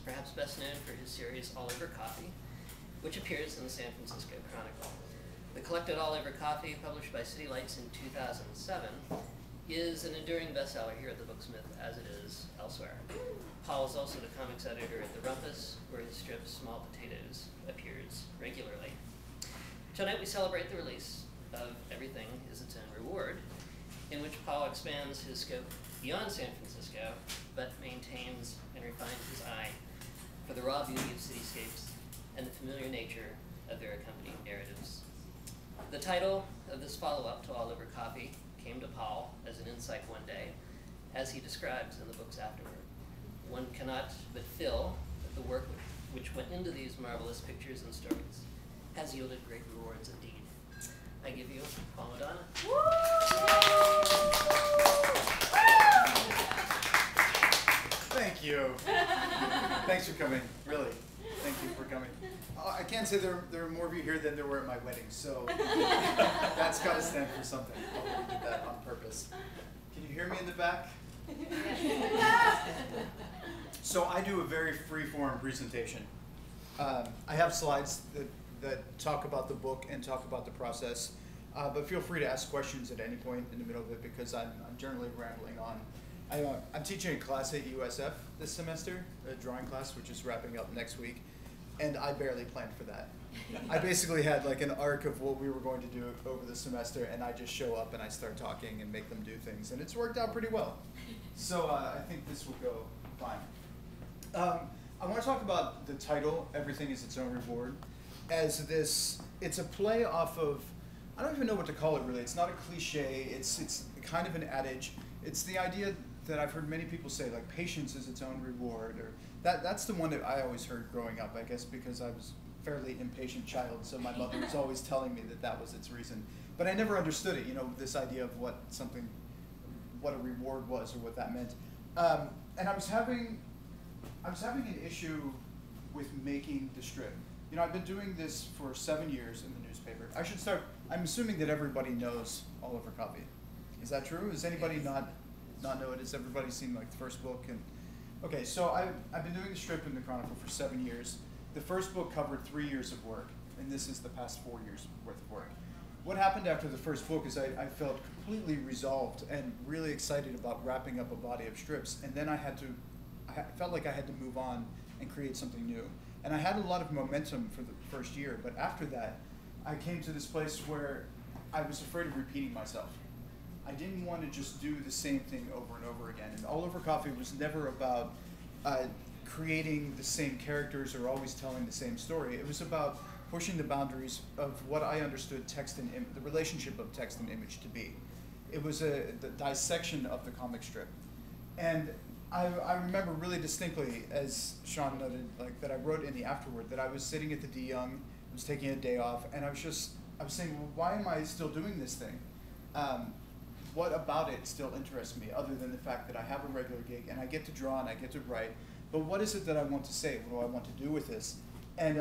perhaps best known for his series All Over Coffee, which appears in the San Francisco Chronicle. The collected All Over Coffee, published by City Lights in 2007, is an enduring bestseller here at the Booksmith, as it is elsewhere. Paul is also the comics editor at The Rumpus, where his strip Small Potatoes appears regularly. Tonight we celebrate the release of Everything Is Its Own Reward, in which Paul expands his scope beyond San Francisco, but maintains and refines his eye for the raw beauty of cityscapes and the familiar nature of their accompanying narratives. The title of this follow-up to All Over Coffee came to Paul as an insight one day, as he describes in the books afterward. One cannot but feel that the work which went into these marvelous pictures and stories has yielded great rewards indeed. I give you Paul Madonna. Thank you. Thanks for coming, really. Thank you for coming. I can't say there are more of you here than there were at my wedding, so that's got to stand for something. I did that on purpose. Can you hear me in the back? So I do a very free-form presentation. I have slides that talk about the book and talk about the process, but feel free to ask questions at any point in the middle of it because I'm generally rambling on. I'm teaching a class at USF this semester, a drawing class, which is wrapping up next week, and I barely planned for that. I basically had like an arc of what we were going to do over the semester, and I just show up and I start talking and make them do things, and it's worked out pretty well. So I think this will go fine. I want to talk about the title, Everything Is Its Own Reward, as this, it's a play off of, I don't even know what to call it really. It's not a cliche, it's kind of an adage. It's the idea that I've heard many people say, like patience is its own reward, or that's the one that I always heard growing up, I guess because I was a fairly impatient child, so my mother was always telling me that was its reason. But I never understood it, you know, this idea of what a reward was or what that meant. And I was having an issue with making the strip. You know, I've been doing this for 7 years in the newspaper. I should start, I'm assuming that everybody knows All Over Coffee. Is that true? Does anybody not know it? Has everybody seen like the first book? And okay, so I've been doing the strip in the Chronicle for 7 years. The first book covered 3 years of work, and this is the past 4 years worth of work. What happened after the first book is I felt completely resolved and really excited about wrapping up a body of strips, and then I felt like I had to move on and create something new. And I had a lot of momentum for the first year, but after that, I came to this place where I was afraid of repeating myself. I didn't want to just do the same thing over and over again. And All Over Coffee was never about creating the same characters or always telling the same story. It was about pushing the boundaries of what I understood text and the relationship of text and image to be. It was the dissection of the comic strip. And I remember really distinctly, as Sean noted, like that I wrote in the afterword that I was sitting at the D Young, I was taking a day off, and I was saying, well, why am I still doing this thing? What about it still interests me, other than the fact that I have a regular gig and I get to draw and I get to write? But what is it that I want to say? What do I want to do with this? And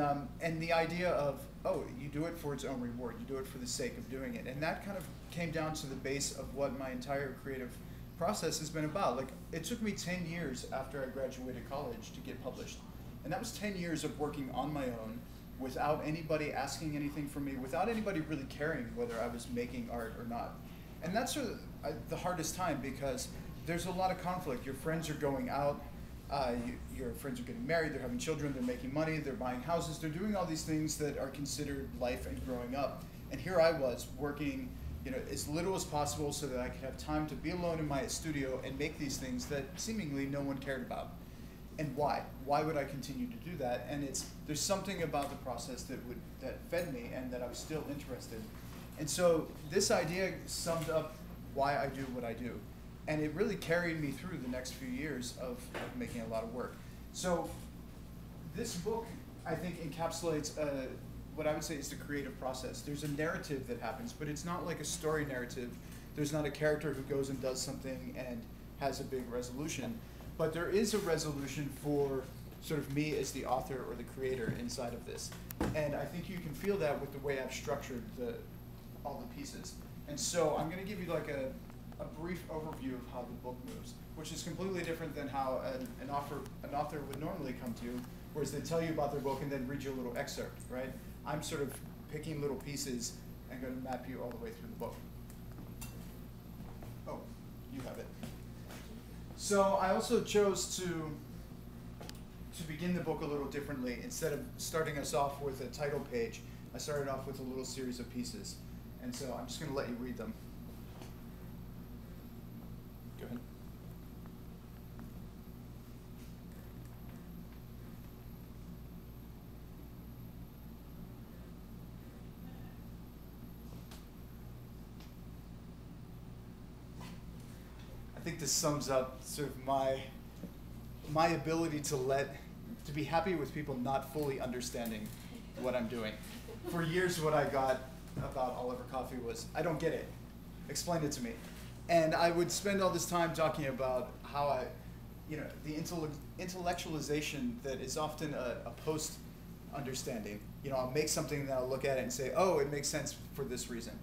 the idea of, oh, you do it for its own reward. You do it for the sake of doing it. And that kind of came down to the base of what my entire creative process has been about. Like, it took me 10 years after I graduated college to get published. And that was 10 years of working on my own without anybody asking anything from me, without anybody really caring whether I was making art or not. And that's sort of the hardest time because there's a lot of conflict. Your friends are going out, your friends are getting married, they're having children, they're making money, they're buying houses, they're doing all these things that are considered life and growing up. And here I was working, you know, as little as possible so that I could have time to be alone in my studio and make these things that seemingly no one cared about. And why? Why would I continue to do that? And there's something about the process that fed me and that I was still interested in. And so this idea summed up why I do what I do. And it really carried me through the next few years of making a lot of work. So this book, I think, encapsulates what I would say is the creative process. There's a narrative that happens, but it's not like a story narrative. There's not a character who goes and does something and has a big resolution. But there is a resolution for sort of me as the author or the creator inside of this. And I think you can feel that with the way I've structured all the pieces. And so I'm going to give you like a brief overview of how the book moves. which is completely different than how an author would normally come to you, whereas they tell you about their book and then read you a little excerpt, right? I'm sort of picking little pieces and going to map you all the way through the book. Oh, you have it. So I also chose to begin the book a little differently. Instead of starting us off with a title page, I started off with a little series of pieces. And so I'm just going to let you read them. Go ahead. I think this sums up sort of my ability to be happy with people not fully understanding what I'm doing. For years, what I got about All Over Coffee was, I don't get it. Explain it to me. And I would spend all this time talking about how the intellectualization that is often a post-understanding. I'll make something and I'll look at it and say, oh, it makes sense for this reason.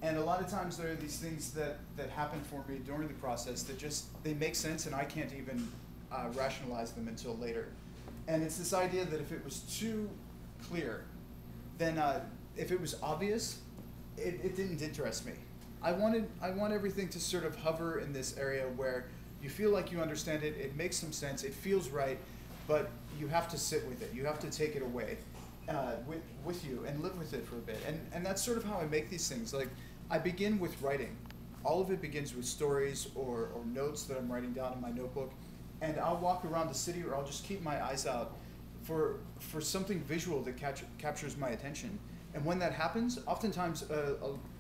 And a lot of times there are these things that happen for me during the process that they make sense and I can't even rationalize them until later. And it's this idea that if it was too clear, then if it was obvious, it didn't interest me. I want everything to sort of hover in this area where you feel like you understand it, it makes some sense, it feels right, but you have to sit with it. You have to take it away with you and live with it for a bit. And that's sort of how I make these things. Like, I begin with writing. All of it begins with stories or notes that I'm writing down in my notebook. And I'll walk around the city, or I'll just keep my eyes out for something visual that captures my attention. And when that happens, oftentimes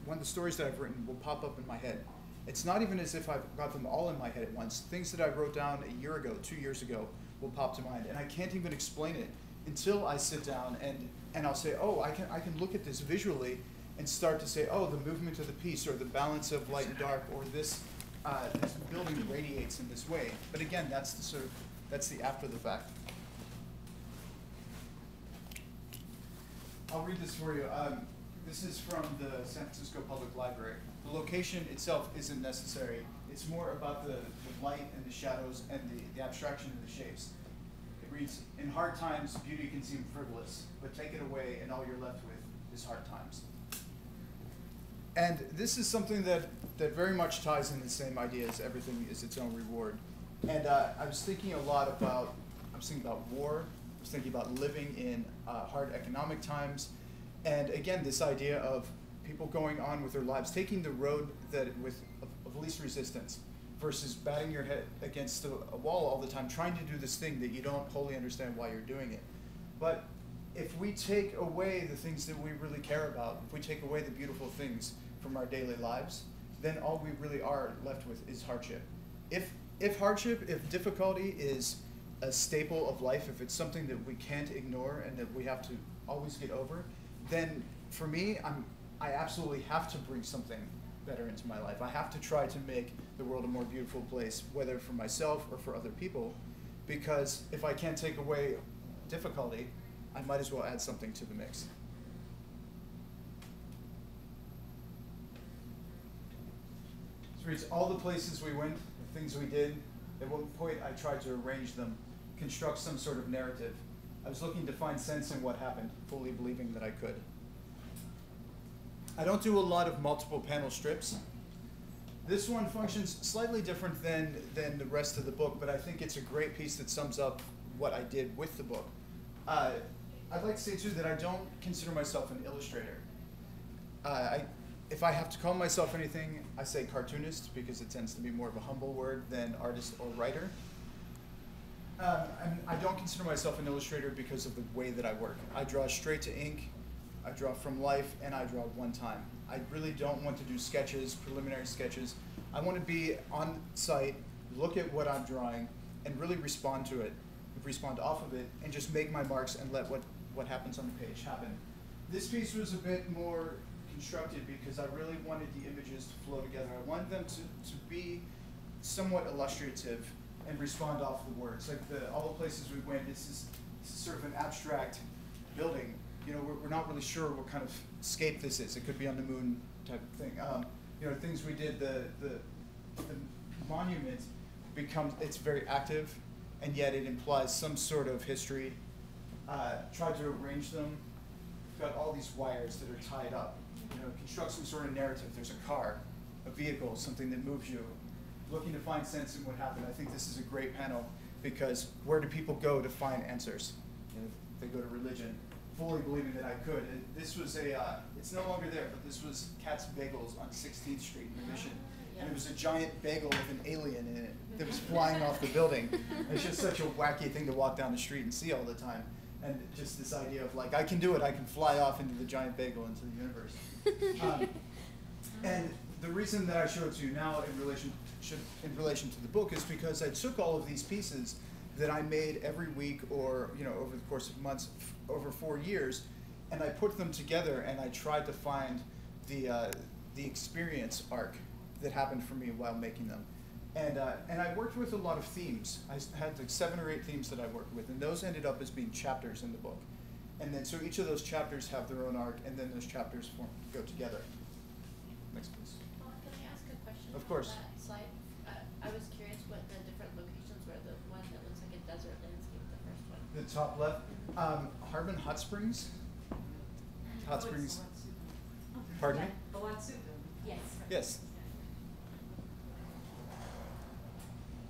one of the stories that I've written will pop up in my head. It's not even as if I've got them all in my head at once. Things that I wrote down a year ago, 2 years ago, will pop to mind. And I can't even explain it until I sit down and I'll say, oh, I can look at this visually and start to say, oh, the movement of the piece, or the balance of light and dark, or this building radiates in this way. But again, that's the after the fact. I'll read this for you. This is from the San Francisco Public Library. The location itself isn't necessary. It's more about the light and the shadows and the abstraction of the shapes. It reads, in hard times, beauty can seem frivolous, but take it away and all you're left with is hard times. And this is something that very much ties in the same idea as everything is its own reward. And I was thinking a lot about, war, I was thinking about living in hard economic times, and again, this idea of people going on with their lives, taking the road of least resistance, versus batting your head against a wall all the time, trying to do this thing that you don't wholly understand why you're doing it. But if we take away the things that we really care about, if we take away the beautiful things from our daily lives, then all we really are left with is hardship. If hardship, if difficulty is a staple of life, if it's something that we can't ignore and that we have to always get over, then for me, I absolutely have to bring something better into my life. I have to try to make the world a more beautiful place, whether for myself or for other people, because if I can't take away difficulty, I might as well add something to the mix. So it's all the places we went, the things we did. At one point, I tried to arrange them, construct some sort of narrative. I was looking to find sense in what happened, fully believing that I could. I don't do a lot of multiple panel strips. This one functions slightly different than the rest of the book, but I think it's a great piece that sums up what I did with the book. I'd like to say, too, that I don't consider myself an illustrator. If I have to call myself anything, I say cartoonist, because it tends to be more of a humble word than artist or writer. I don't consider myself an illustrator because of the way that I work. I draw straight to ink, I draw from life, and I draw one time. I really don't want to do sketches, preliminary sketches. I want to be on site, look at what I'm drawing, and really respond to it, respond off of it, and just make my marks and let what happens on the page happen. This piece was a bit more constructed because I really wanted the images to flow together. I wanted them to be somewhat illustrative and respond off the words. Like all the places we went, this is sort of an abstract building. You know, we're not really sure what kind of scape this is. It could be on the moon type of thing. You know, things we did, the monument, it's very active, and yet it implies some sort of history. Tried to arrange them. We've got all these wires that are tied up. Construct some sort of narrative. There's a car, a vehicle, something that moves you. Looking to find sense in what happened. I think this is a great panel because where do people go to find answers? They go to religion, fully believing that I could. And this was it's no longer there, but this was Cat's Bagels on 16th Street in Mission. And it was a giant bagel with an alien in it that was flying off the building. It's just such a wacky thing to walk down the street and see all the time. And just this idea of like, I can do it, I can fly off into the giant bagel into the universe. And the reason that I show it to you now in relation to the book is because I took all of these pieces that I made every week or over the course of months, over 4 years, and I put them together and I tried to find the experience arc that happened for me while making them. And I worked with a lot of themes. I had like 7 or 8 themes that I worked with, and those ended up as being chapters in the book. And then so each of those chapters have their own arc, and then those chapters go together. Next, please. Can I ask a question? Of course. On that slide, I was curious what the different locations were. The one that looks like a desert landscape, the first one. The top left, Harbin Hot Springs. Hot Springs. Pardon me? Yes. Yes.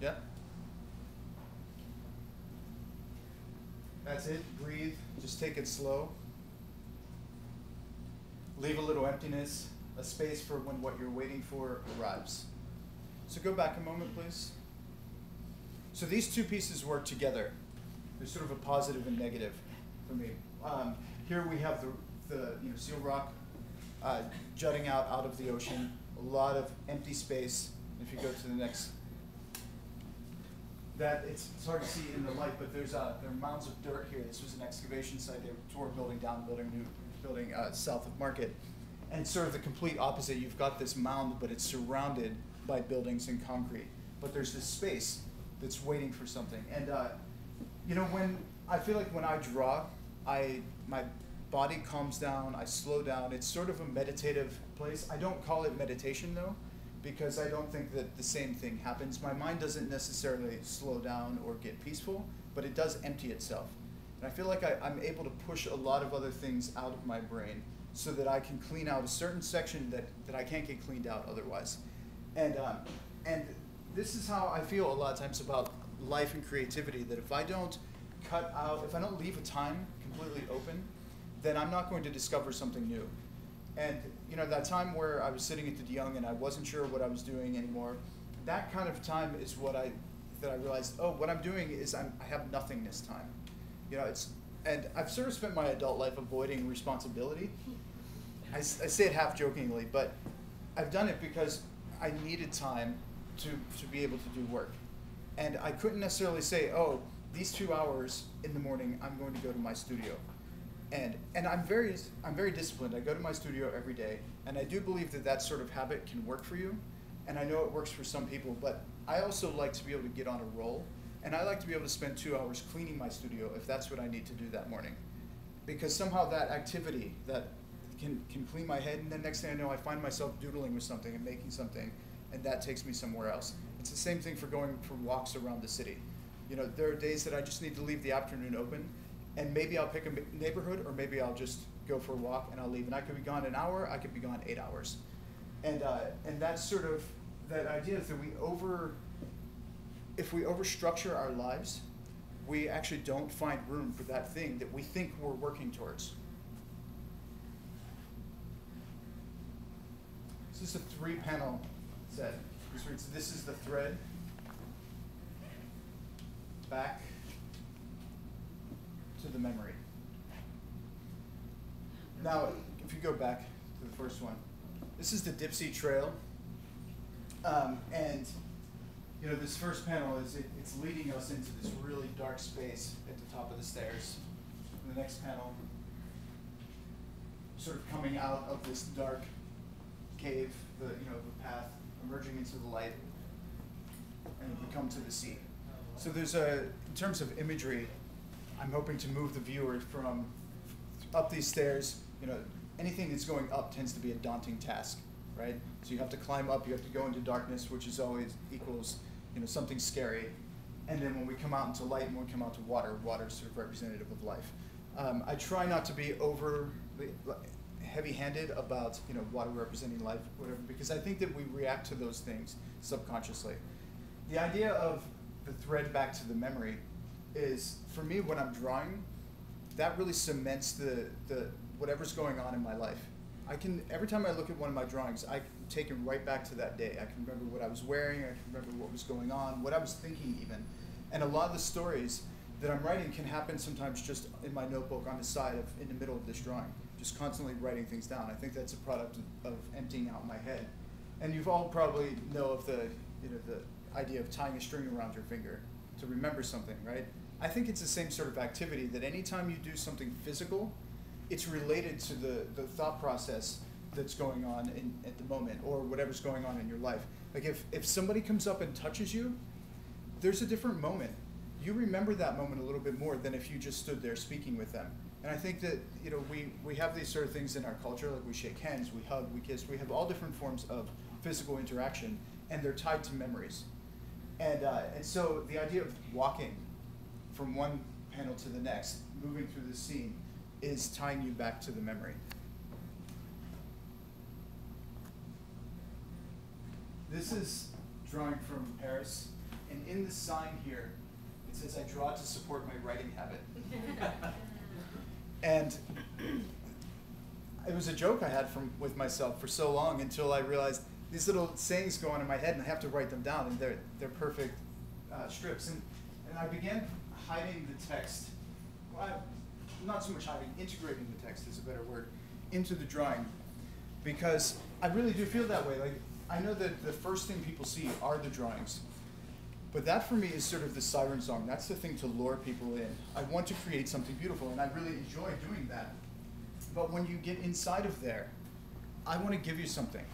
Yeah. That's it. Breathe. Just take it slow. Leave a little emptiness, a space for when what you're waiting for arrives. So go back a moment, please. So these 2 pieces work together. There's sort of a positive and negative for me. Here we have the seal rock jutting out of the ocean. A lot of empty space. If you go to the next. It's hard to see in the light, but there are mounds of dirt here. This was an excavation site. They tore a building down, building a new building south of Market. And it's sort of the complete opposite. You've got this mound, but it's surrounded by buildings and concrete. But there's this space that's waiting for something. And when I feel like when I draw, my body calms down, I slow down. It's sort of a meditative place. I don't call it meditation though, because I don't think that the same thing happens. My mind doesn't necessarily slow down or get peaceful, but it does empty itself. And I feel like I'm able to push a lot of other things out of my brain so that I can clean out a certain section that I can't get cleaned out otherwise. And this is how I feel a lot of times about life and creativity, that if I don't if I don't leave a time completely open, then I'm not going to discover something new. And that time where I was sitting at the DeYoung and I wasn't sure what I was doing anymore, that kind of time is that I realized, oh, what I'm doing is I have nothingness time. And I've sort of spent my adult life avoiding responsibility. I say it half jokingly, but I've done it because I needed time to be able to do work. And I couldn't necessarily say, oh, these 2 hours in the morning, I'm going to go to my studio. And I'm very disciplined. I go to my studio every day, and I do believe that sort of habit can work for you. And I know it works for some people, but I also like to be able to get on a roll, and I like to be able to spend 2 hours cleaning my studio if that's what I need to do that morning. Because somehow that activity that can clean my head, and then next thing I know, I find myself doodling with something and making something, and that takes me somewhere else. It's the same thing for going for walks around the city. There are days that I just need to leave the afternoon open, and maybe I'll pick a neighborhood, or maybe I'll just go for a walk and I'll leave. And I could be gone an hour, I could be gone 8 hours. And that's sort of that idea that if we overstructure our lives, we actually don't find room for that thing that we think we're working towards. This is a 3-panel set. This is the thread, back to the memory. Now, if you go back to the first one, this is the Dipsy Trail. And this first panel it's leading us into this really dark space at the top of the stairs. And the next panel, sort of coming out of this dark cave, the path, emerging into the light, and we come to the sea. So in terms of imagery, I'm hoping to move the viewer from up these stairs. Anything that's going up tends to be a daunting task, right? So you have to climb up, you have to go into darkness, which is always equals something scary. And then when we come out into light and when we come out to water, water is sort of representative of life. I try not to be overly heavy-handed about water representing life, whatever, because I think that we react to those things subconsciously. The idea of the thread back to the memory is, for me, when I'm drawing, that really cements the whatever's going on in my life. Every time I look at one of my drawings, I can take it right back to that day. I can remember what I was wearing, I can remember what was going on, what I was thinking even. And a lot of the stories that I'm writing can happen sometimes just in my notebook on the side in the middle of this drawing, just constantly writing things down. I think that's a product of emptying out my head. And you've all probably know of the idea of tying a string around your finger to remember something, right? I think it's the same sort of activity, that anytime you do something physical, it's related to the thought process that's going on at the moment, or whatever's going on in your life. Like if somebody comes up and touches you, there's a different moment. You remember that moment a little bit more than if you just stood there speaking with them. And I think that we have these sort of things in our culture, like we shake hands, we hug, we kiss, we have all different forms of physical interaction, and they're tied to memories. And so the idea of walking from one panel to the next, moving through the scene, is tying you back to the memory. This is drawing from Paris, and in the sign here, it says, "I draw to support my writing habit." And it was a joke I had with myself for so long, until I realized these little sayings go on in my head, and I have to write them down, and they're perfect strips. And I began hiding the text. Well, not so much hiding, integrating the text is a better word, into the drawing, because I really do feel that way. Like, I know that the first thing people see are the drawings, but that for me is sort of the siren song. That's the thing to lure people in. I want to create something beautiful, and I really enjoy doing that. But when you get inside of there, I want to give you something.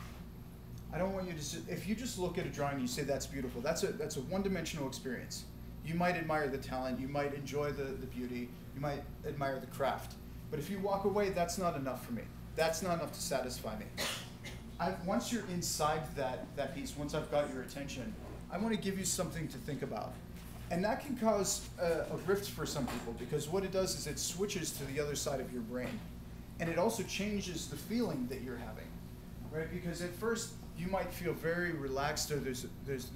I don't want you to, if you just look at a drawing and you say that's beautiful, that's a one-dimensional experience. You might admire the talent, you might enjoy the beauty, you might admire the craft. But if you walk away, that's not enough for me. That's not enough to satisfy me. Once you're inside that piece, once I've got your attention, I want to give you something to think about. And that can cause a rift for some people, because what it does is it switches to the other side of your brain. And it also changes the feeling that you're having, right? Because at first, you might feel very relaxed, or there's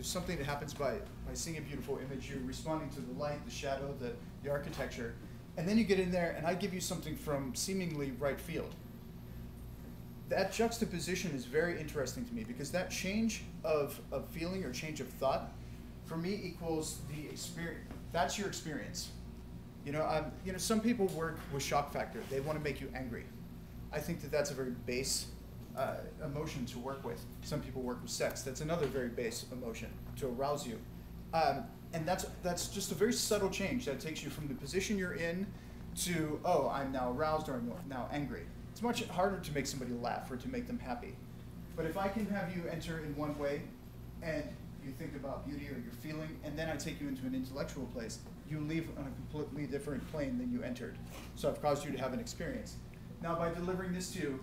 something that happens by seeing a beautiful image. You're responding to the light, the shadow, the architecture. And then you get in there, and I give you something from seemingly right field. That juxtaposition is very interesting to me, because that change of feeling or change of thought, for me, equals the experience. That's your experience. Some people work with shock factor. They want to make you angry. I think that that's a very base emotion to work with. Some people work with sex. That's another very base emotion to arouse you. And that's just a very subtle change that takes you from the position you're in to, oh, I'm now aroused, or I'm now angry. It's much harder to make somebody laugh or to make them happy. But if I can have you enter in one way, and you think about beauty or your feeling, and then I take you into an intellectual place, you leave on a completely different plane than you entered. So I've caused you to have an experience. Now, by delivering this to you,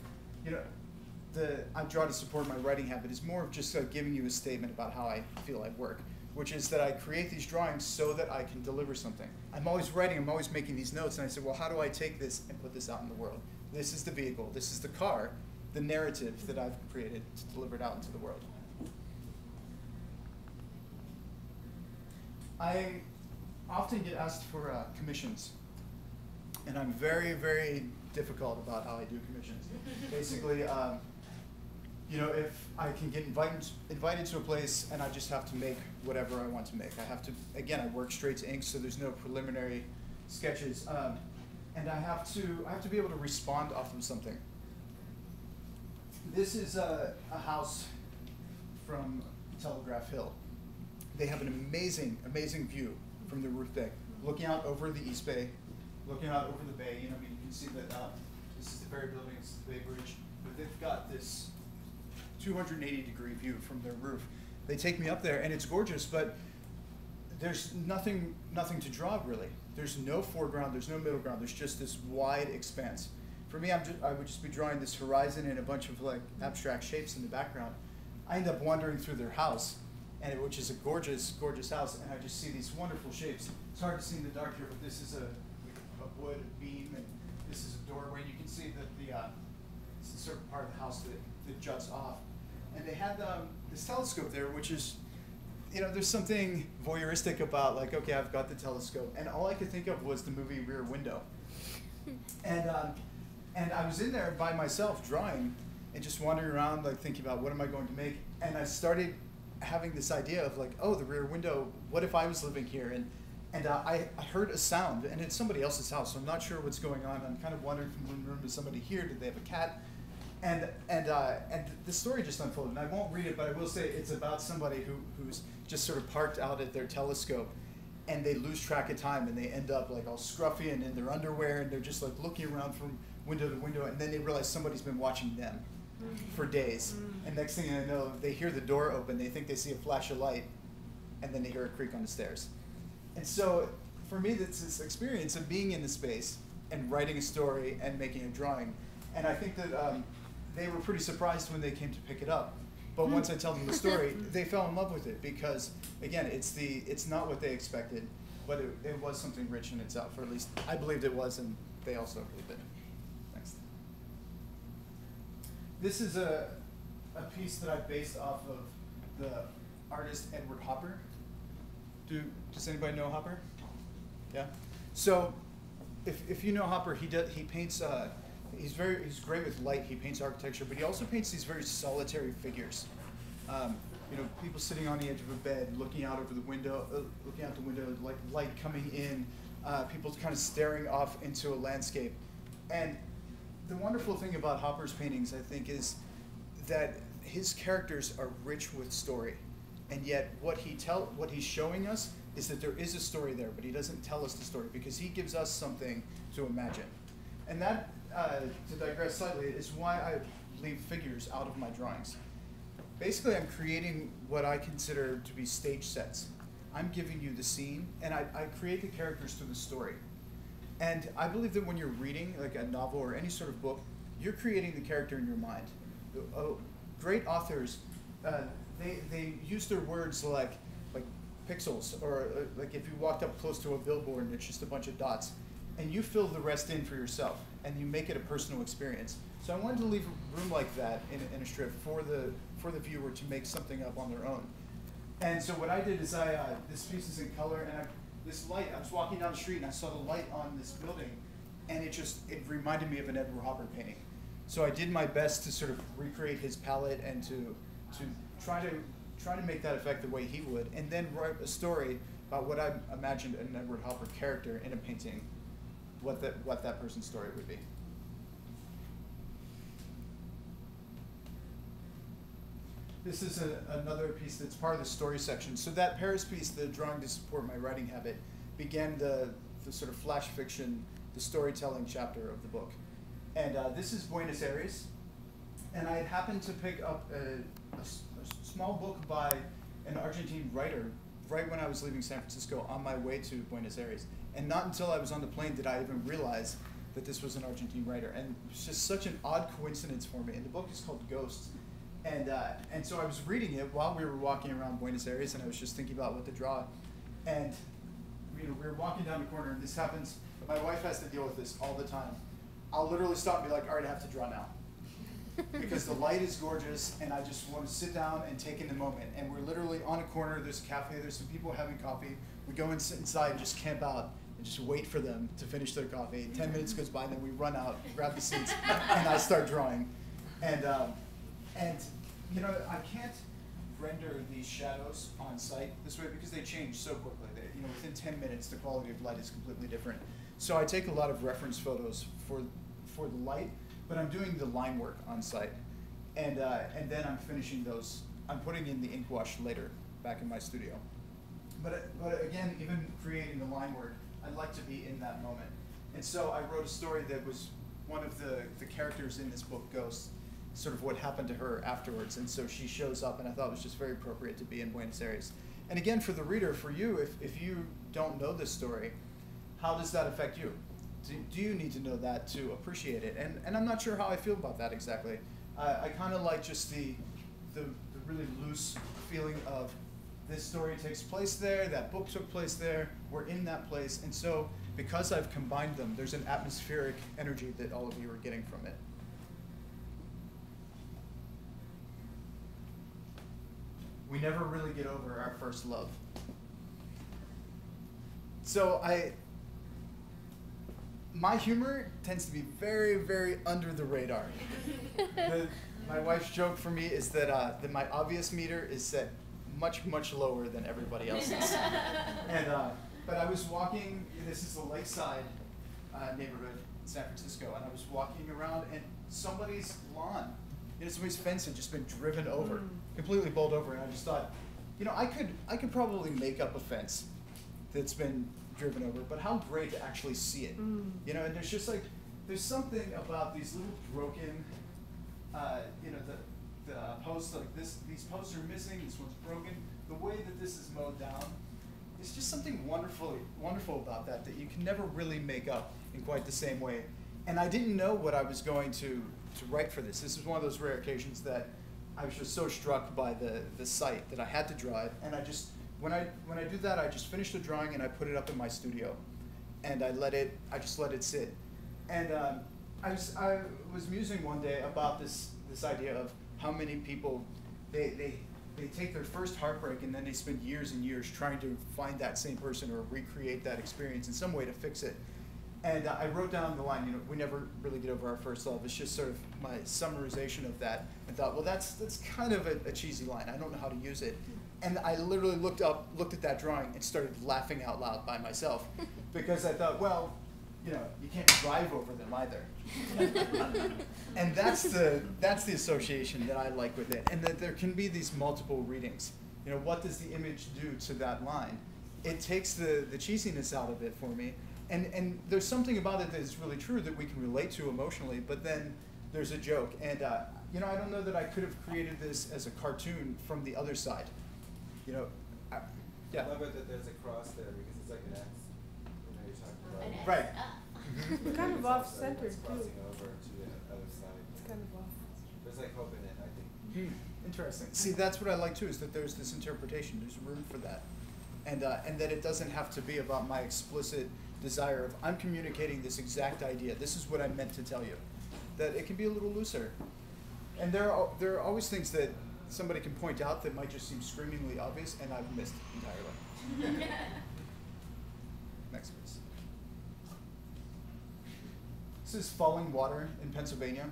I draw to support my writing habit is more of just giving you a statement about how I feel I work, which is that I create these drawings so that I can deliver something. I'm always writing, I'm always making these notes, and I say, well, how do I take this and put this out in the world? This is the vehicle, this is the car, the narrative that I've created to deliver it out into the world. I often get asked for commissions, and I'm very, very difficult about how I do commissions. Basically, if I can get invited to a place and I just have to make whatever I want to make. I have to, again, I work straight to ink, so there's no preliminary sketches, and I have to be able to respond off of something. This is a house from Telegraph Hill. They have an amazing, amazing view from the roof deck, looking out over the East Bay, looking out over the bay. You can see that this is the ferry building, it's the Bay Bridge, but they've got this 280-degree view from their roof. They take me up there, and it's gorgeous, but there's nothing to draw, really. There's no foreground, there's no middle ground, there's just this wide expanse. For me, I would just be drawing this horizon and a bunch of abstract shapes in the background. I end up wandering through their house, and which is a gorgeous, gorgeous house, and I just see these wonderful shapes. It's hard to see in the dark here, but this is a wood beam, and this is a doorway. You can see that this is sort of part of the house that juts off. And they had this telescope there, which is, there's something voyeuristic about, like, okay, I've got the telescope, and all I could think of was the movie Rear Window. And I was in there by myself drawing and just wandering around, like, thinking about what am I going to make. And I started having this idea of, like, oh, the Rear Window, what if I was living here? And I heard a sound, and it's somebody else's house, so I'm not sure what's going on. I'm kind of wandering from room to room. Is somebody here? Did they have a cat? And the story just unfolded. And I won't read it, but I will say it's about somebody who's just sort of parked out at their telescope, and they lose track of time, and they end up like all scruffy and in their underwear, and they're just like looking around from window to window, and then they realize somebody's been watching them for days. And next thing I know, they hear the door open, they think they see a flash of light, and then they hear a creak on the stairs. And so for me, it's this experience of being in the space and writing a story and making a drawing. And I think that they were pretty surprised when they came to pick it up. But once I tell them the story, they fell in love with it because, again, it's not what they expected, but it was something rich in itself, or at least I believed it was, and they also believed it. Next. This is a piece that I based off of the artist Edward Hopper. Does anybody know Hopper? Yeah. So, if you know Hopper, he paints. He's great with light. He paints architecture, but he also paints these very solitary figures. People sitting on the edge of a bed, looking out over the window, like light coming in. People kind of staring off into a landscape. And the wonderful thing about Hopper's paintings, I think, is that his characters are rich with story. And yet what he's showing us is that there is a story there, but he doesn't tell us the story because he gives us something to imagine. And that, to digress slightly, is why I leave figures out of my drawings. Basically, I'm creating what I consider to be stage sets. I'm giving you the scene, and I create the characters through the story. And I believe that when you're reading like a novel or any sort of book, you're creating the character in your mind. Great authors, they use their words like pixels, or like if you walked up close to a billboard and it's just a bunch of dots, and you fill the rest in for yourself, and you make it a personal experience. So I wanted to leave room like that in a strip for the viewer to make something up on their own. And so what I did is this piece is in color, and this light, I was walking down the street and I saw the light on this building, and it reminded me of an Edward Hopper painting. So I did my best to sort of recreate his palette and to try to make that effect the way he would, and then write a story about what I imagined an Edward Hopper character in a painting, what that person's story would be. This is another piece that's part of the story section. So that Paris piece, the drawing to support my writing habit, began the sort of flash fiction, the storytelling chapter of the book. And this is Buenos Aires. And I had happened to pick up a small book by an Argentine writer right when I was leaving San Francisco on my way to Buenos Aires. And not until I was on the plane did I even realize that this was an Argentine writer. And it was just such an odd coincidence for me. And the book is called Ghosts. And so I was reading it while we were walking around Buenos Aires, and I was just thinking about what to draw. And we were walking down the corner, and this happens. My wife has to deal with this all the time. I'll literally stop and be like, all right, I have to draw now. Because the light is gorgeous, and I just want to sit down and take in the moment. And we're literally on a corner, there's a cafe, there's some people having coffee. We go and sit inside and just camp out and just wait for them to finish their coffee. 10 minutes goes by, and then we run out, grab the seats, and I start drawing. And I can't render these shadows on site this way because they change so quickly. Within 10 minutes, the quality of light is completely different. So I take a lot of reference photos for the light, but I'm doing the line work on site, and then I'm finishing those. I'm putting in the ink wash later, back in my studio. But again, even creating the line work, I'd like to be in that moment. And so I wrote a story that was one of the characters in this book, Ghosts, sort of what happened to her afterwards. And so she shows up, and I thought it was just very appropriate to be in Buenos Aires. And again, for the reader, for you, if you don't know this story, how does that affect you? Do you need to know that to appreciate it? And I'm not sure how I feel about that exactly. I kind of like just the really loose feeling of this story takes place there, that book took place there, we're in that place. And so because I've combined them, there's an atmospheric energy that all of you are getting from it. We never really get over our first love. So my humor tends to be very, very under the radar. My wife's joke for me is that my obvious meter is set much, much lower than everybody else's. But I was walking, this is the Lakeside neighborhood in San Francisco, and I was walking around and somebody's lawn, somebody's fence had just been driven over, completely bowled over, and I just thought, I could probably make up a fence that's been driven over, but how great to actually see it. And there's just there's something about these little broken, the posts, these posts are missing, this one's broken, the way that this is mowed down, it's just something wonderful about that you can never really make up in quite the same way. And I didn't know what I was going to write for this. This is one of those rare occasions that I was just so struck by the site that I had to draw it. And when I do that, I just finish the drawing and I put it up in my studio, and I just let it sit. And I was musing one day about this idea of how many people they take their first heartbreak and then they spend years and years trying to find that same person or recreate that experience in some way to fix it. And I wrote down the line, we never really get over our first love. It's just sort of my summarization of that, and thought, well, that's kind of a cheesy line. I don't know how to use it. And I literally looked at that drawing and started laughing out loud by myself, because I thought, well, you can't drive over them either. And that's the association that I like with it, and that there can be these multiple readings. What does the image do to that line? It takes the cheesiness out of it for me. And there's something about it that is really true that we can relate to emotionally, but then there's a joke. And I don't know that I could have created this as a cartoon from the other side. Yeah. I love it that there's a cross there because it's like an X. You're talking about. Right. It's kind of off-center it's too. crossing over to the other side. It's kind of off. There's like hope in it, I think. Interesting. See, that's what I like too, is that there's this interpretation. There's room for that, and that it doesn't have to be about my explicit desire of I'm communicating this exact idea. This is what I meant to tell you. That it can be a little looser, and there are always things that somebody can point out that might just seem screamingly obvious, and I've missed entirely. Next, please. This is Falling Water in Pennsylvania,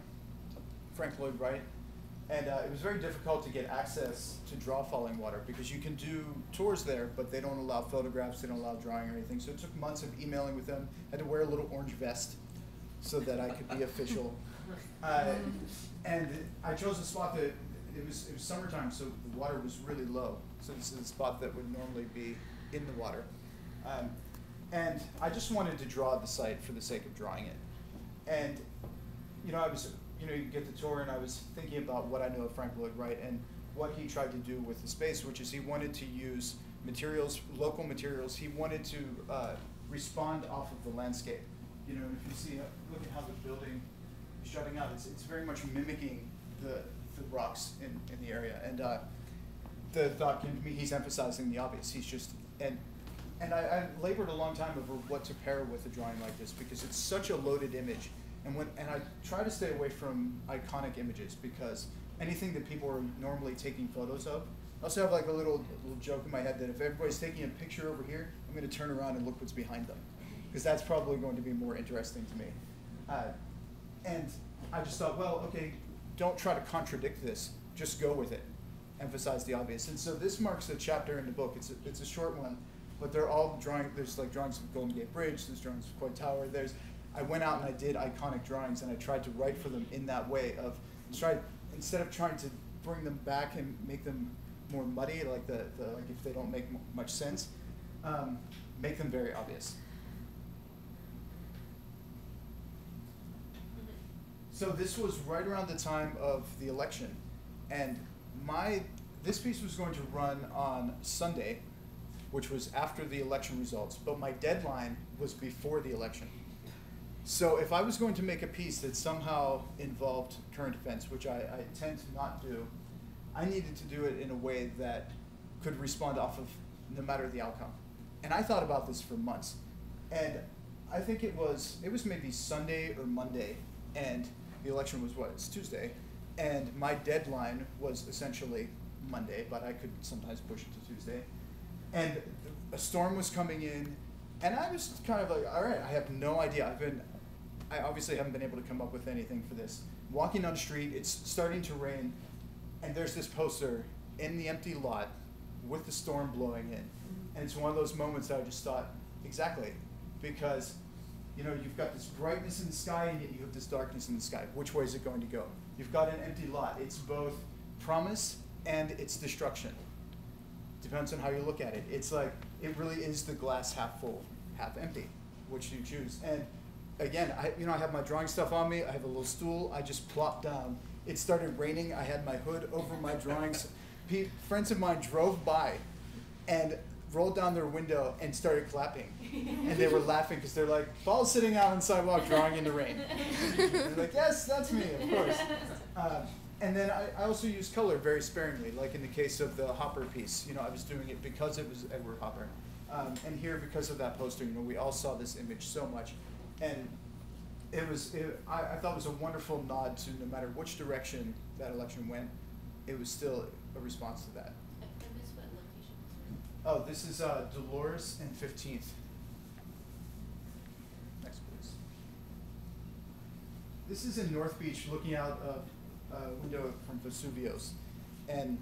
Frank Lloyd Wright. And it was very difficult to get access to draw Falling Water because you can do tours there, but they don't allow photographs, they don't allow drawing or anything. So it took months of emailing with them. I had to wear a little orange vest so that I could be official. And I chose a spot that it was summertime, so the water was really low. So this is a spot that would normally be in the water. And I just wanted to draw the site for the sake of drawing it. And you get the tour, and I was thinking about what I know of Frank Lloyd Wright and what he tried to do with the space, which is he wanted to use materials, local materials. He wanted to respond off of the landscape. And if you see, look at how the building is jutting out. It's very much mimicking the rocks in the area. And the thought came to me, he's emphasizing the obvious. He's just, and I labored a long time over what to pair with a drawing like this because it's such a loaded image. And I try to stay away from iconic images because anything that people are normally taking photos of. I also have like a little joke in my head that if everybody's taking a picture over here, I'm going to turn around and look what's behind them because that's probably going to be more interesting to me. And I just thought, well, okay, don't try to contradict this. Just go with it. Emphasize the obvious. And so this marks a chapter in the book. It's a short one, but they're all there's like drawings of Golden Gate Bridge, there's drawings of Coit Tower, I went out and I did iconic drawings and I tried to write for them in that way of instead of trying to bring them back and make them more muddy, like like if they don't make much sense, make them very obvious. So this was right around the time of the election, and this piece was going to run on Sunday, which was after the election results, but my deadline was before the election. So if I was going to make a piece that somehow involved current events, which I tend to not do, I needed to do it in a way that could respond off of no matter the outcome. And I thought about this for months. And I think it was maybe Sunday or Monday, and the election was what? It's Tuesday. And my deadline was essentially Monday, but I could sometimes push it to Tuesday. And a storm was coming in, and I was kind of like, all right, I have no idea. I obviously haven't been able to come up with anything for this. Walking down the street, it's starting to rain, and there's this poster in the empty lot with the storm blowing in. And it's one of those moments that I just thought, exactly, because you've got this brightness in the sky and yet you have this darkness in the sky. Which way is it going to go? You've got an empty lot. It's both promise and it's destruction. Depends on how you look at it. It's like, it really is the glass half full, half empty. Which do you choose? And again, I have my drawing stuff on me. I have a little stool. I just plopped down. It started raining. I had my hood over my drawings. Friends of mine drove by and rolled down their window and started clapping. And they were laughing because they're like, Paul's sitting out on the sidewalk drawing in the rain. They're like, yes, that's me, of course. And then I also use color very sparingly, like in the case of the Hopper piece. I was doing it because it was Edward Hopper. And here, because of that poster, we all saw this image so much. And I thought it was a wonderful nod to no matter which direction that election went, it was still a response to that. I missed what location this was. Oh, this is Dolores and 15th. Next, please. This is in North Beach, looking out a window from Vesuvius. And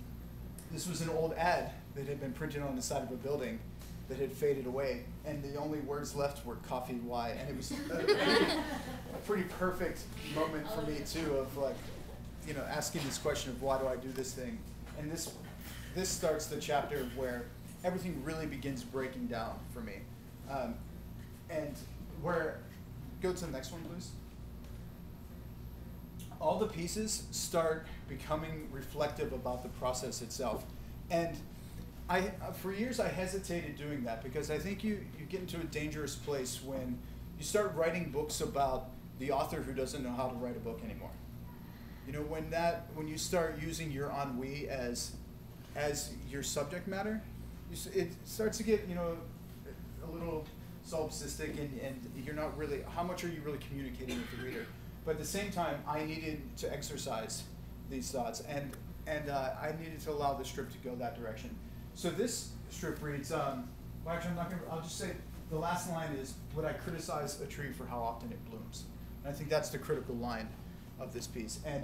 this was an old ad that had been printed on the side of a building that had faded away. And the only words left were coffee, why? And it was a pretty perfect moment for me, too, of like, asking this question of why do I do this thing? And this starts the chapter where everything really begins breaking down for me. And go to the next one, please. All the pieces start becoming reflective about the process itself. And for years, I hesitated doing that because I think you get into a dangerous place when you start writing books about the author who doesn't know how to write a book anymore. When you start using your ennui as your subject matter, it starts to get a little solipsistic, and you're not really. How much are you really communicating with the reader? But at the same time, I needed to exercise these thoughts, and I needed to allow the strip to go that direction. So this strip reads. Well, actually, I'm not going to. I'll just say the last line is, "Would I criticize a tree for how often it blooms?" And I think that's the critical line of this piece. And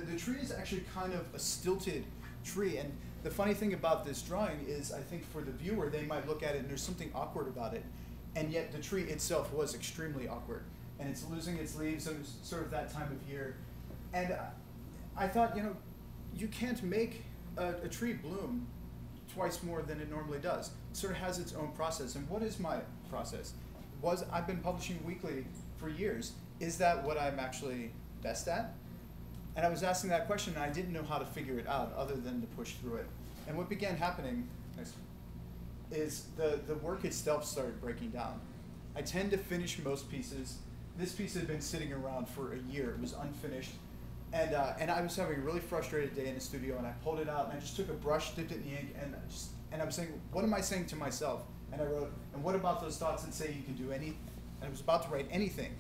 the tree is actually kind of a stilted tree. And the funny thing about this drawing is, I think for the viewer, they might look at it and there's something awkward about it. And yet the tree itself was extremely awkward. And it's losing its leaves, and it's sort of that time of year. And I thought, you can't make a tree bloom twice more than it normally does. It sort of has its own process. And what is my process? I've been publishing weekly for years. Is that what I'm actually best at? And I was asking that question, and I didn't know how to figure it out other than to push through it. And what began happening is the work itself started breaking down. I tend to finish most pieces. This piece had been sitting around for a year. It was unfinished. And I was having a really frustrated day in the studio, and I pulled it out, and I just took a brush, dipped it in the ink, and I was saying, what am I saying to myself? And I wrote, and what about those thoughts that say you can do anything? And I was about to write anything.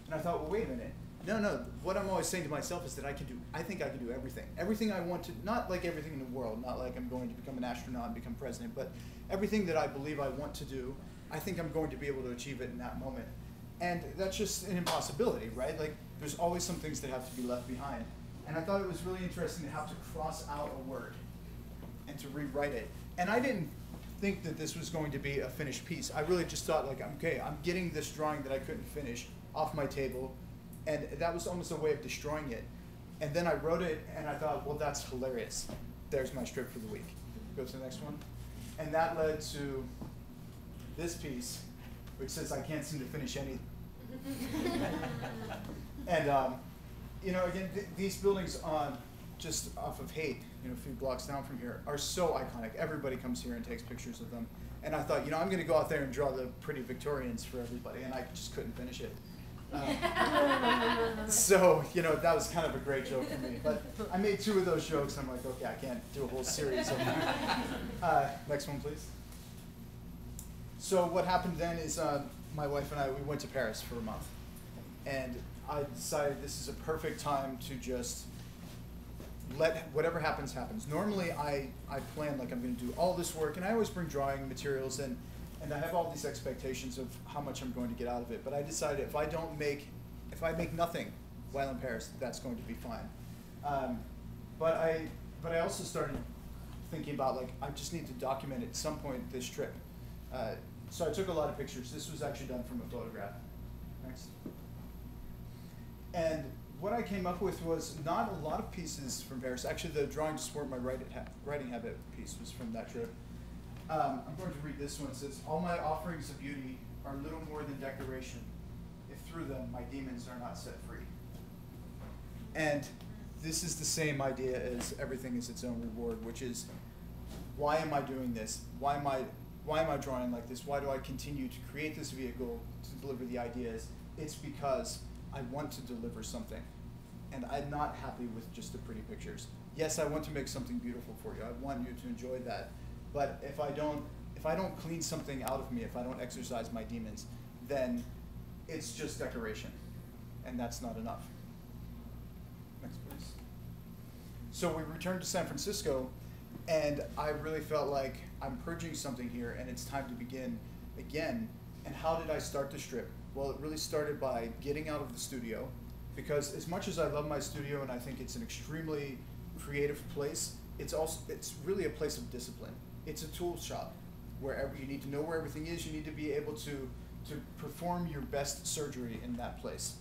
And I thought, well, wait a minute. No, what I'm always saying to myself is that I think I can do everything. Everything I want to, not like everything in the world, not like I'm going to become an astronaut and become president, but everything that I believe I want to do, I think I'm going to be able to achieve it in that moment. And that's just an impossibility, right? Like, there's always some things that have to be left behind. And I thought it was really interesting to have to cross out a word and to rewrite it. And I didn't think that this was going to be a finished piece. I really just thought, like, okay, I'm getting this drawing that I couldn't finish off my table, and that was almost a way of destroying it. And then I wrote it, and I thought, well, that's hilarious. There's my strip for the week. Go to the next one. And that led to this piece, which says, I can't seem to finish anything. And, again, these buildings on just off of Haight, a few blocks down from here, are so iconic. Everybody comes here and takes pictures of them. And I thought, I'm going to go out there and draw the pretty Victorians for everybody, and I just couldn't finish it. So, you know, that was kind of a great joke for me. But I made 2 of those jokes. I'm like, okay, I can't do a whole series of them. Next one, please. So what happened then is my wife and I, we went to Paris for a month. And I decided this is a perfect time to just let whatever happens, happens. Normally I plan like I'm going to do all this work, and I always bring drawing materials, and I have all these expectations of how much I'm going to get out of it. But I decided if I make nothing while in Paris, that's going to be fine. But I also started thinking about, like, I just need to document at some point this trip. So I took a lot of pictures. This was actually done from a photograph. Next. And what I came up with was not a lot of pieces from Paris. Actually, the drawing to support my writing habit piece was from that trip. I'm going to read this one. It says, "All my offerings of beauty are little more than decoration, if through them my demons are not set free." And this is the same idea as everything is its own reward, which is, why am I doing this? Why am I drawing like this? Why do I continue to create this vehicle to deliver the ideas? It's because I want to deliver something, and I'm not happy with just the pretty pictures. Yes, I want to make something beautiful for you. I want you to enjoy that. But if I don't clean something out of me, if I don't exercise my demons, then it's just decoration, and that's not enough. Next, please. So we returned to San Francisco, and I really felt like I'm purging something here, and it's time to begin again. And how did I start this trip? Well, it really started by getting out of the studio, because as much as I love my studio and I think it's an extremely creative place, it's really a place of discipline. It's a tool shop where you need to know where everything is. You need to be able to perform your best surgery in that place.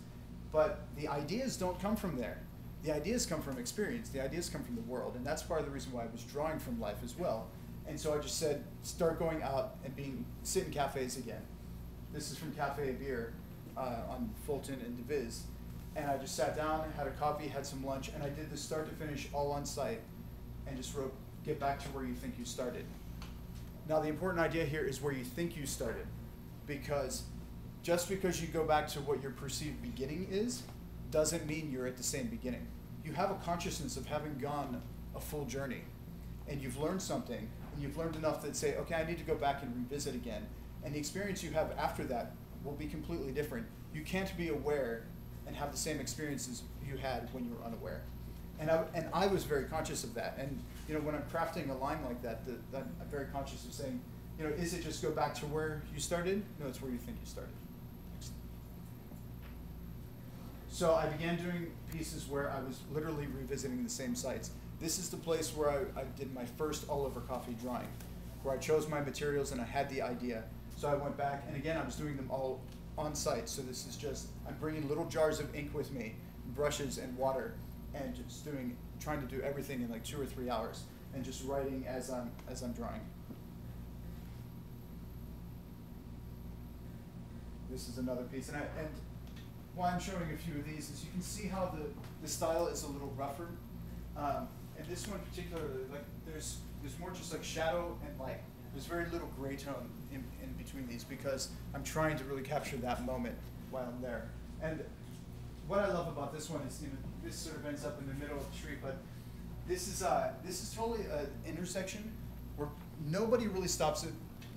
But the ideas don't come from there. The ideas come from experience. The ideas come from the world, and that's part of the reason why I was drawing from life as well. And so I just said, start going out and sit in cafes again. This is from Cafe Beer on Fulton and DeVis. And I just sat down, had a coffee, had some lunch, and I did this start to finish all on site, and just wrote, get back to where you think you started. Now the important idea here is where you think you started, because just because you go back to what your perceived beginning is, doesn't mean you're at the same beginning. You have a consciousness of having gone a full journey, and you've learned something, and you've learned enough that say, okay, I need to go back and revisit again. And the experience you have after that will be completely different. You can't be aware and have the same experiences you had when you were unaware. And I was very conscious of that. And you know, when I'm crafting a line like that, I'm very conscious of saying, you know, is it just go back to where you started? No, it's where you think you started. So I began doing pieces where I was literally revisiting the same sites. This is the place where I did my first all-over coffee drawing, where I chose my materials and I had the idea. So I went back, and again, I was doing them all on site. So this is just, I'm bringing little jars of ink with me, brushes and water, and just trying to do everything in like 2 or 3 hours, and just writing as I'm drawing. This is another piece, and why I'm showing a few of these is you can see how the style is a little rougher. And this one particularly, like there's more just like shadow and light. There's very little gray tone in between these, because I'm trying to really capture that moment while I'm there. And what I love about this one is, you know, this sort of ends up in the middle of the street, but this is totally an intersection where nobody really stops at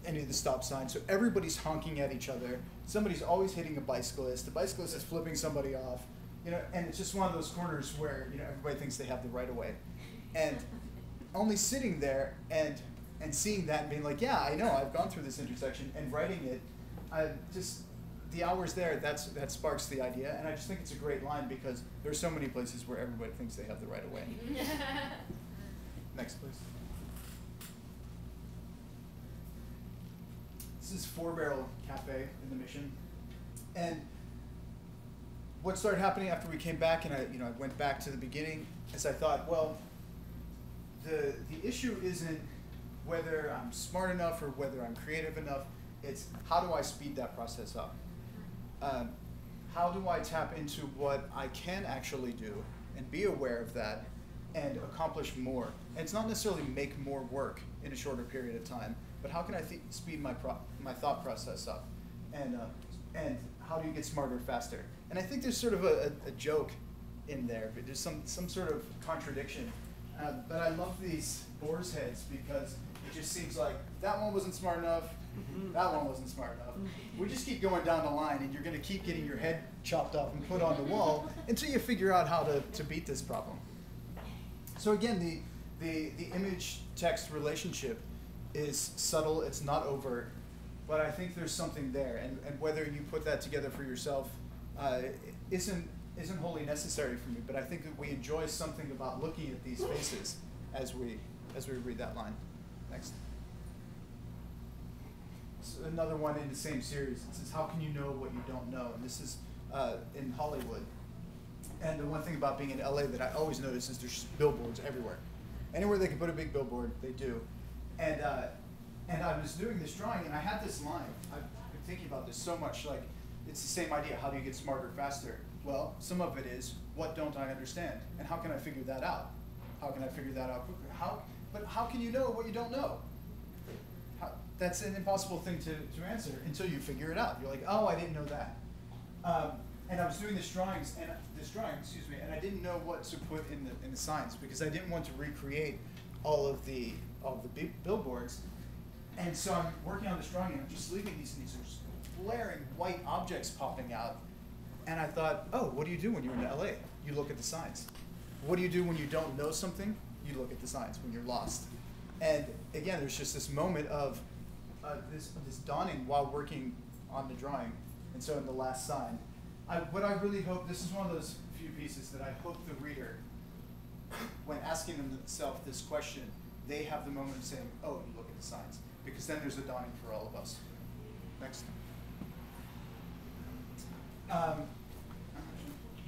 any of the stop signs, so everybody's honking at each other. Somebody's always hitting a bicyclist. The bicyclist is flipping somebody off, you know, and it's just one of those corners where, you know, everybody thinks they have the right of way. And only sitting there and seeing that and being like, yeah, I know, I've gone through this intersection, and writing it, the hours there, that sparks the idea, and I just think it's a great line, because there's so many places where everybody thinks they have the right of way. Next, please. This is 4 Barrel Cafe in the Mission, and what started happening after we came back, and I went back to the beginning, is I thought, well, the issue isn't whether I'm smart enough or whether I'm creative enough. It's how do I speed that process up? How do I tap into what I can actually do and be aware of that and accomplish more? And it's not necessarily make more work in a shorter period of time, but how can I speed my thought process up? And how do you get smarter faster? And I think there's sort of a joke in there, but there's some sort of contradiction. But I love these boar's heads because it just seems like that one wasn't smart enough, that one wasn't smart enough. We just keep going down the line, and you're going to keep getting your head chopped off and put on the wall until you figure out how to beat this problem. So again, the image-text relationship is subtle, it's not overt, but I think there's something there, and whether you put that together for yourself isn't wholly necessary for me, but I think that we enjoy something about looking at these faces as we read that line. Next. So another one in the same series. It says, how can you know what you don't know? And this is in Hollywood. And the one thing about being in LA that I always notice is there's just billboards everywhere. Anywhere they can put a big billboard, they do. And I was doing this drawing, and I had this line. I've been thinking about this so much. Like, it's the same idea. How do you get smarter faster? Well, some of it is, what don't I understand? And how can I figure that out? How can I figure that out quickly? But how can you know what you don't know? That's an impossible thing to answer until you figure it out. You're like, oh, I didn't know that. And I was doing this drawing, and I didn't know what to put in the signs because I didn't want to recreate all of the billboards. And so I'm working on this drawing, and I'm just leaving these just glaring white objects popping out. And I thought, oh, what do you do when you're in LA? You look at the signs. What do you do when you don't know something? You look at the signs when you're lost. And again, there's just this moment of this dawning while working on the drawing. And so in the last sign, what I really hope, this is one of those few pieces that I hope the reader, when asking themselves this question, they have the moment of saying, oh, you look at the signs. Because then there's a dawning for all of us. Next. I'm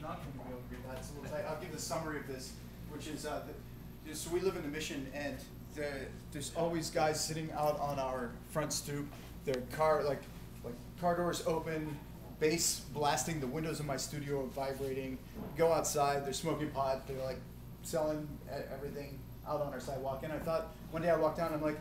not going to be able to read that. It's a little tight. I'll give the summary of this, which is, so we live in the Mission, and there's always guys sitting out on our front stoop. Their car doors open, bass blasting, the windows of my studio are vibrating. Go outside, they're smoking pot, they're like selling everything out on our sidewalk. And I thought, one day I walked down, I'm like,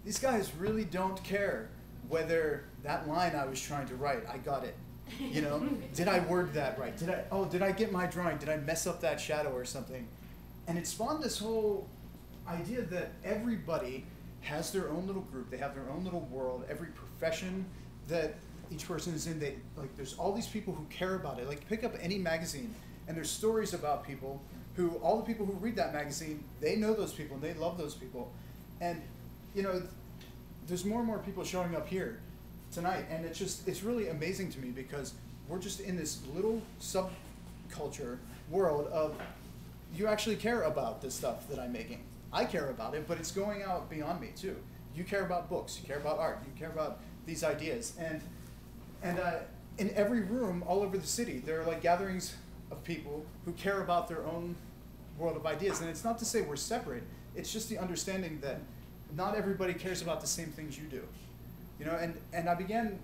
these guys really don't care whether that line I was trying to write, I got it. You know, did I word that right? Did I get my drawing? Did I mess up that shadow or something? And it spawned this whole idea that everybody has their own little group, they have their own little world, every profession that each person is in, there's all these people who care about it. Like, pick up any magazine, and there's stories about people who, all the people who read that magazine, they know those people, and they love those people. And, you know, there's more and more people showing up here tonight, and it's really amazing to me because we're just in this little subculture world of, you actually care about the stuff that I'm making. I care about it, but it's going out beyond me too. You care about books, you care about art, you care about these ideas. And in every room all over the city, there are like gatherings of people who care about their own world of ideas. And it's not to say we're separate, it's just the understanding that not everybody cares about the same things you do. You know, and I began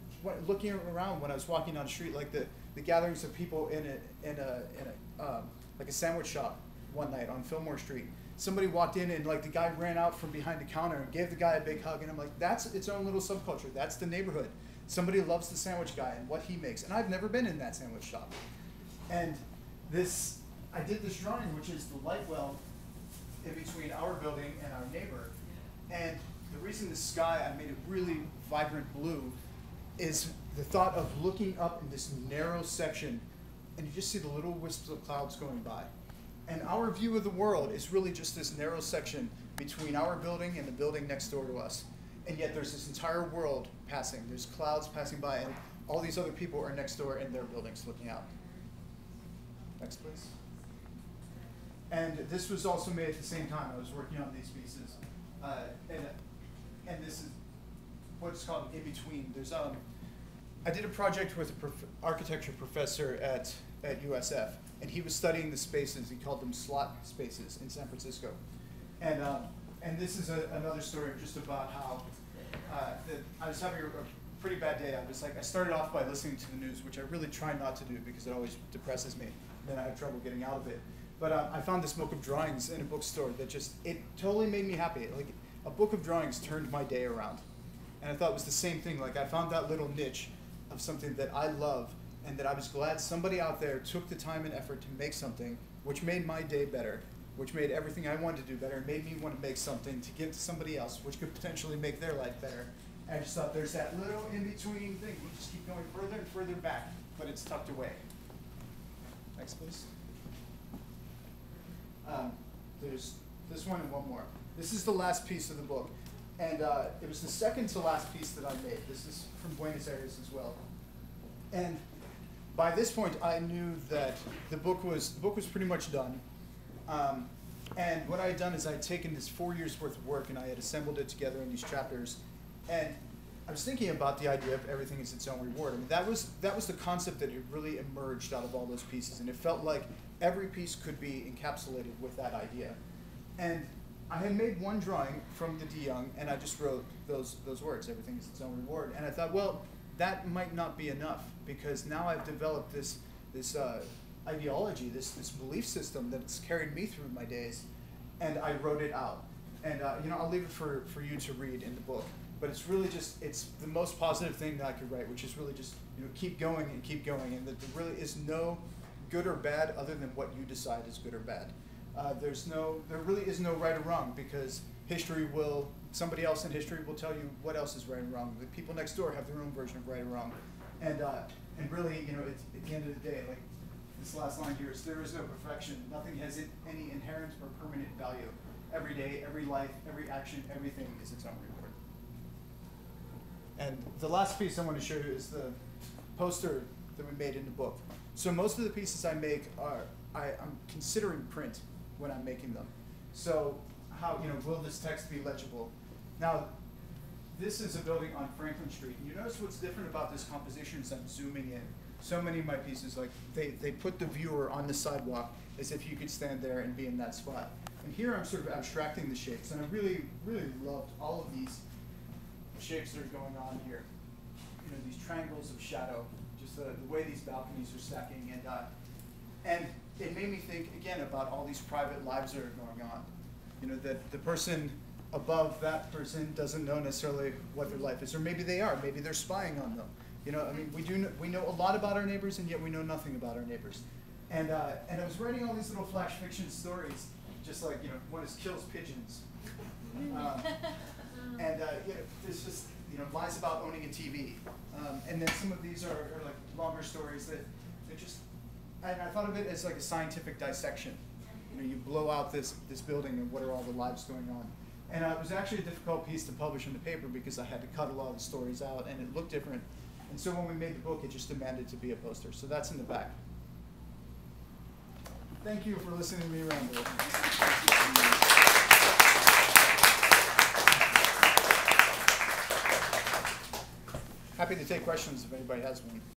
looking around when I was walking down the street, like the gatherings of people in a sandwich shop one night on Fillmore Street. Somebody walked in and like the guy ran out from behind the counter and gave the guy a big hug, and I'm like, that's its own little subculture. That's the neighborhood. Somebody loves the sandwich guy and what he makes, and I've never been in that sandwich shop. And I did this drawing, which is the light well in between our building and our neighbor. And the reason the sky, I made it really vibrant blue, is the thought of looking up in this narrow section, and you just see the little wisps of clouds going by. And our view of the world is really just this narrow section between our building and the building next door to us. And yet there's this entire world passing. There's clouds passing by, and all these other people are next door in their buildings looking out. Next, please. And this was also made at the same time. I was working on these pieces. And this is what's called in between. There's I did a project with an architecture professor at USF, and he was studying the spaces. He called them slot spaces in San Francisco. And this is another story just about how I was having a pretty bad day. I started off by listening to the news, which I really try not to do because it always depresses me. Then I have trouble getting out of it. But I found this book of drawings in a bookstore that it totally made me happy. Like, a book of drawings turned my day around. And I thought it was the same thing. Like, I found that little niche of something that I love, and that I was glad somebody out there took the time and effort to make something which made my day better, which made everything I wanted to do better, made me want to make something to give to somebody else, which could potentially make their life better. And I just thought there's that little in-between thing. We just keep going further and further back, but it's tucked away. Next, please. There's this one and one more. This is the last piece of the book. And it was the second to last piece that I made. This is from Buenos Aires as well. And by this point, I knew that the book was pretty much done. And what I had done is I had taken this 4 years worth of work and I had assembled it together in these chapters. And I was thinking about the idea of everything is its own reward. I mean, that was the concept that it really emerged out of all those pieces. And it felt like every piece could be encapsulated with that idea. And I had made one drawing from the De Young, and I just wrote those words, everything is its own reward. And I thought, well, that might not be enough, because now I've developed this ideology, this belief system that's carried me through my days, and I wrote it out. And I'll leave it for you to read in the book. But it's really just, it's the most positive thing that I could write, which is really just, keep going, and that there really is no good or bad other than what you decide is good or bad. There really is no right or wrong, because somebody else in history will tell you what else is right and wrong. The people next door have their own version of right or wrong. And really, it's, at the end of the day, like this last line here is, there is no perfection. Nothing has any inherent or permanent value. Every day, every life, every action, everything is its own reward. And the last piece I want to show you is the poster that we made in the book. So most of the pieces I make I'm considering print when I'm making them. So how, will this text be legible? Now, this is a building on Franklin Street. And you notice what's different about this composition is I'm zooming in. So many of my pieces, like they put the viewer on the sidewalk as if you could stand there and be in that spot. And here I'm sort of abstracting the shapes. And I really, really loved all of these shapes that are going on here. These triangles of shadow, just the way these balconies are stacking. And it made me think, again, about all these private lives that are going on. That the person above that person doesn't know necessarily what their life is, or maybe they are. Maybe they're spying on them. We know a lot about our neighbors, and yet we know nothing about our neighbors. And I was writing all these little flash fiction stories, just like, one is kills pigeons. There's just, lies about owning a TV. And then some of these are like longer stories that they're just, and I thought of it as like a scientific dissection. You blow out this building and what are all the lives going on. And it was actually a difficult piece to publish in the paper because I had to cut a lot of the stories out and it looked different. And so when we made the book, it just demanded to be a poster. So that's in the back. Thank you for listening to me ramble. Happy to take questions if anybody has one.